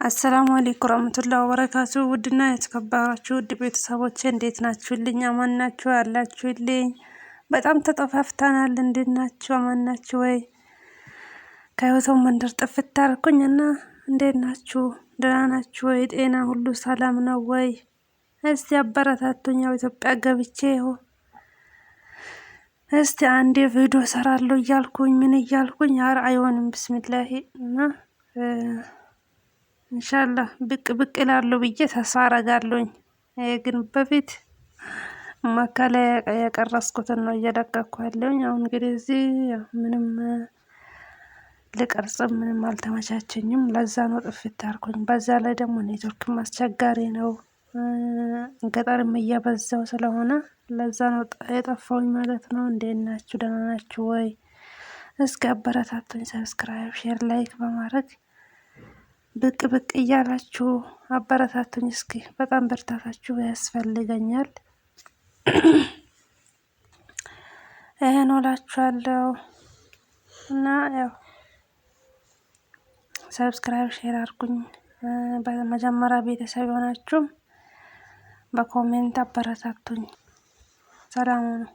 አሰላሙ አለይኩም ወራህመቱላሂ ወበረካቱ። ውድና የተከበራችሁ ውድ ቤተሰቦቼ እንዴት ናችሁልኝ? አማን ናችሁ አላችሁልኝ? በጣም ተጠፋፍተናል። እንዴት ናችሁ? አማን ናችሁ ወይ? ከህይወት መንደር ጥፍት አልኩኝና እንዴት ናችሁ? ደህና ናችሁ ወይ? ጤና ሁሉ ሰላም ነው ወይ? እስቲ አበረታቱኝ። ያው ኢትዮጵያ ገብቼ እስቲ አንዴ ቪዲዮ ሰራለሁ እያልኩኝ ምን እያልኩኝ ኧረ አይሆንም። ቢስሚላሂ እና ኢንሻአላህ ብቅ ብቅ እላለሁ ብዬ ተስፋ አረጋለሁኝ። ግን በፊት መካ ላይ የቀረስኩትን ነው እየለቀኩ ያለሁኝ። አሁን እንግዲህ እዚህ ምንም ልቀርጽም ምንም አልተመቻቸኝም። ለዛ ነው ጥፍት ያልኩኝ። በዛ ላይ ደግሞ ኔትወርክም አስቸጋሪ ነው። ገጠርም እየበዛው ስለሆነ ለዛ ነው የጠፋሁኝ ማለት ነው። እንዴት ናችሁ? ደህና ናችሁ ወይ? እስኪ አበረታቱኝ። ሰብስክራይብ፣ ሼር፣ ላይክ በማድረግ ብቅ ብቅ እያላችሁ አበረታቱኝ። እስኪ በጣም በርታታችሁ ያስፈልገኛል። ይሄን እላችኋለሁ እና ያው ሰብስክራይብ ሼር አድርጉኝ። በመጀመሪያ ቤተሰብ የሆናችሁም በኮሜንት አበረታቱኝ። ሰላም ነው።